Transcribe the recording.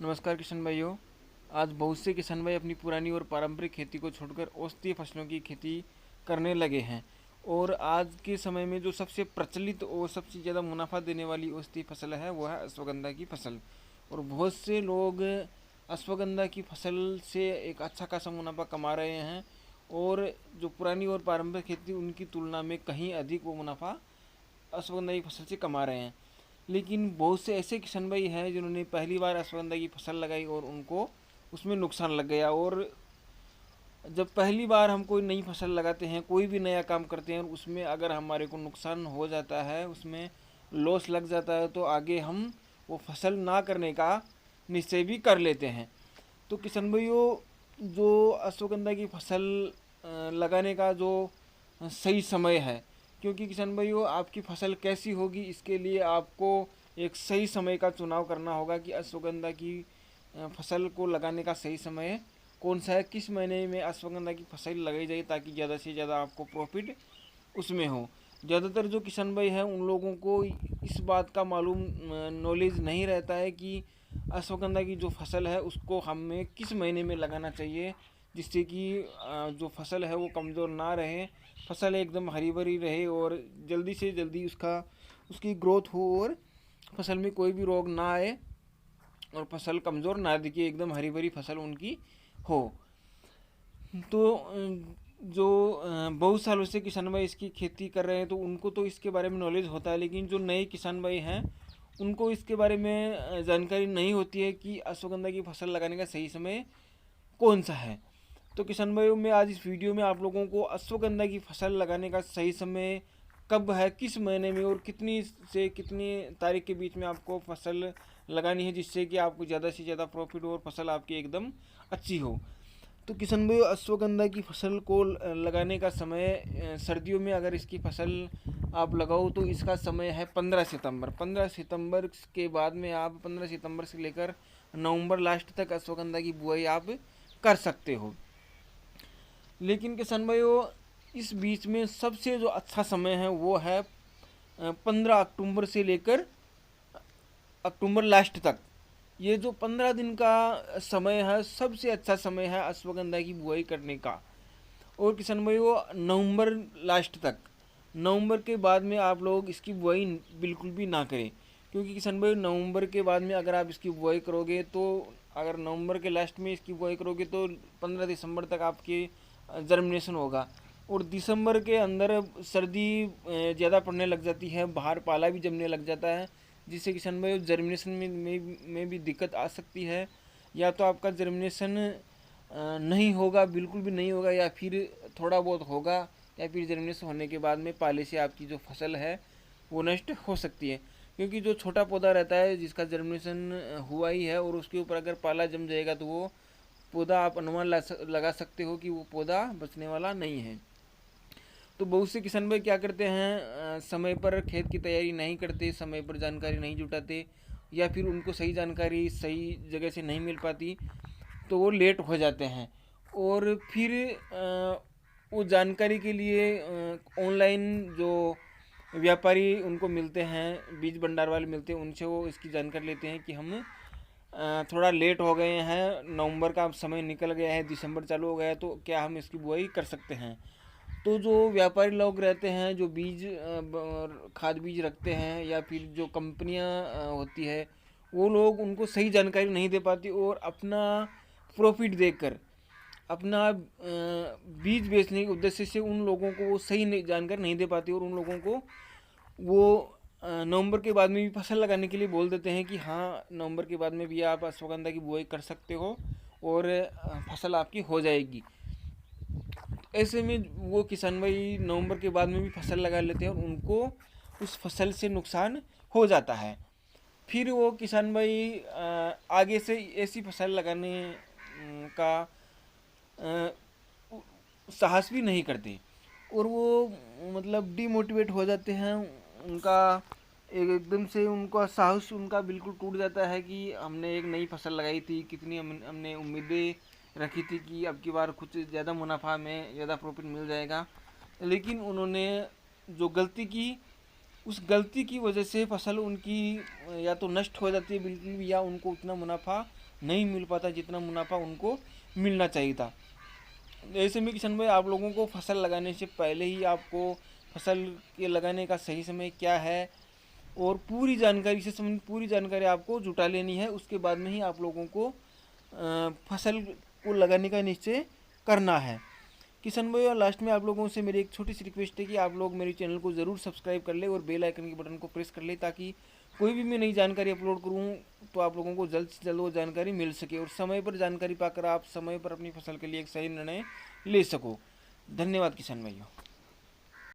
नमस्कार किशन भाइयों। आज बहुत से किसान भाई अपनी पुरानी और पारंपरिक खेती को छोड़कर औषधीय फसलों की खेती करने लगे हैं। और आज के समय में जो सबसे प्रचलित और सबसे ज़्यादा मुनाफा देने वाली औषधीय फसल है वो है अश्वगंधा की फसल। और बहुत से लोग अश्वगंधा की फसल से एक अच्छा खासा मुनाफा कमा रहे हैं। और जो पुरानी और पारंपरिक खेती उनकी तुलना में कहीं अधिक वो मुनाफा अश्वगंधा की फसल से कमा रहे हैं। लेकिन बहुत से ऐसे किसान भाई हैं जिन्होंने पहली बार अश्वगंधा की फसल लगाई और उनको उसमें नुकसान लग गया। और जब पहली बार हम कोई नई फसल लगाते हैं, कोई भी नया काम करते हैं और उसमें अगर हमारे को नुकसान हो जाता है, उसमें लॉस लग जाता है, तो आगे हम वो फसल ना करने का निश्चय भी कर लेते हैं। तो किसान भाइयों, जो अश्वगंधा की फसल लगाने का जो सही समय है, क्योंकि किसान भाइयों आपकी फसल कैसी होगी इसके लिए आपको एक सही समय का चुनाव करना होगा कि अश्वगंधा की फसल को लगाने का सही समय कौन सा है, किस महीने में अश्वगंधा की फसल लगाई जाए ताकि ज़्यादा से ज़्यादा आपको प्रॉफिट उसमें हो। ज़्यादातर जो किसान भाई हैं उन लोगों को इस बात का मालूम नॉलेज नहीं रहता है कि अश्वगंधा की जो फसल है उसको हमें किस महीने में लगाना चाहिए, जिससे कि जो फसल है वो कमज़ोर ना रहे, फसल एकदम हरी भरी रहे और जल्दी से जल्दी उसकी ग्रोथ हो और फसल में कोई भी रोग ना आए और फसल कमज़ोर ना दिखे, एकदम हरी भरी फसल उनकी हो। तो जो बहुत सालों से किसान भाई इसकी खेती कर रहे हैं तो उनको तो इसके बारे में नॉलेज होता है, लेकिन जो नए किसान भाई हैं उनको इसके बारे में जानकारी नहीं होती है कि अश्वगंधा की फसल लगाने का सही समय कौन सा है। तो किसान भाइयों, मैं आज इस वीडियो में आप लोगों को अश्वगंधा की फसल लगाने का सही समय कब है, किस महीने में और कितनी से कितनी तारीख के बीच में आपको फसल लगानी है, जिससे कि आपको ज़्यादा से ज़्यादा प्रॉफिट हो और फसल आपकी एकदम अच्छी हो। तो किशन भाई, अश्वगंधा की फसल को लगाने का समय सर्दियों में अगर इसकी फसल आप लगाओ तो इसका समय है 15 सितंबर। 15 सितंबर के बाद में आप 15 सितंबर से लेकर नवंबर लास्ट तक अश्वगंधा की बुआई आप कर सकते हो। लेकिन किसान भाइयों, इस बीच में सबसे जो अच्छा समय है वो है 15 अक्टूबर से लेकर अक्टूबर लास्ट तक। ये जो 15 दिन का समय है सबसे अच्छा समय है अश्वगंधा की बुआई करने का। और किसान भाइयों, नवंबर लास्ट तक, नवंबर के बाद में आप लोग इसकी बुआई बिल्कुल भी ना करें, क्योंकि किसान भाई नवंबर के बाद में अगर आप इसकी बुआई करोगे तो अगर नवंबर के लास्ट में इसकी बुआई करोगे तो 15 दिसंबर तक आपकी जर्मिनेशन होगा। और दिसंबर के अंदर सर्दी ज़्यादा पड़ने लग जाती है, बाहर पाला भी जमने लग जाता है, जिससे किसान भाई जर्मिनेशन में भी दिक्कत आ सकती है। या तो आपका जर्मिनेशन नहीं होगा, बिल्कुल भी नहीं होगा, या फिर थोड़ा बहुत होगा, या फिर जर्मिनेशन होने के बाद में पाले से आपकी जो फसल है वो नष्ट हो सकती है। क्योंकि जो छोटा पौधा रहता है जिसका जर्मिनेशन हुआ ही है और उसके ऊपर अगर पाला जम जाएगा तो वो पौधा आप अनुमान लगा सकते हो कि वो पौधा बचने वाला नहीं है। तो बहुत से किसान भाई क्या करते हैं, समय पर खेत की तैयारी नहीं करते, समय पर जानकारी नहीं जुटाते, या फिर उनको सही जानकारी सही जगह से नहीं मिल पाती, तो वो लेट हो जाते हैं। और फिर वो जानकारी के लिए ऑनलाइन जो व्यापारी उनको मिलते हैं, बीज भंडार वाले मिलते हैं, उनसे वो इसकी जानकारी लेते हैं कि हम थोड़ा लेट हो गए हैं, नवंबर का समय निकल गया है, दिसंबर चालू हो गया है, तो क्या हम इसकी बुआई कर सकते हैं। तो जो व्यापारी लोग रहते हैं, जो बीज खाद बीज रखते हैं, या फिर जो कंपनियां होती है, वो लोग उनको सही जानकारी नहीं दे पाती और अपना प्रॉफिट देखकर अपना बीज बेचने के उद्देश्य से उन लोगों को वो सही जानकारी नहीं दे पाती और उन लोगों को वो नवंबर के बाद में भी फसल लगाने के लिए बोल देते हैं कि हाँ, नवंबर के बाद में भी आप अश्वगंधा की बुआई कर सकते हो और फसल आपकी हो जाएगी। ऐसे में वो किसान भाई नवंबर के बाद में भी फसल लगा लेते हैं और उनको उस फसल से नुकसान हो जाता है। फिर वो किसान भाई आगे से ऐसी फसल लगाने का अ, साहस भी नहीं करते और वो मतलब डिमोटिवेट हो जाते हैं। उनका एकदम से उनका साहस उनका बिल्कुल टूट जाता है कि हमने एक नई फसल लगाई थी, कितनी हमने उम्मीदें रखी थी कि अब की बार कुछ ज़्यादा मुनाफा में ज़्यादा प्रॉफिट मिल जाएगा, लेकिन उन्होंने जो गलती की उस गलती की वजह से फसल उनकी या तो नष्ट हो जाती है बिल्कुल भी, या उनको उतना मुनाफा नहीं मिल पाता जितना मुनाफा उनको मिलना चाहिए था। ऐसे में किसान भाई, आप लोगों को फसल लगाने से पहले ही आपको फसल के लगाने का सही समय क्या है और पूरी जानकारी से संबंधित पूरी जानकारी आपको जुटा लेनी है। उसके बाद में ही आप लोगों को फसल को लगाने का निश्चय करना है। किसान भाई, और लास्ट में आप लोगों से मेरी एक छोटी सी रिक्वेस्ट है कि आप लोग मेरे चैनल को ज़रूर सब्सक्राइब कर ले और बेल आइकन के बटन को प्रेस कर ले, ताकि कोई भी मैं नई जानकारी अपलोड करूँ तो आप लोगों को जल्द से जल्द वो जानकारी मिल सके और समय पर जानकारी पाकर आप समय पर अपनी फसल के लिए एक सही निर्णय ले सको। धन्यवाद किसान भाइयों।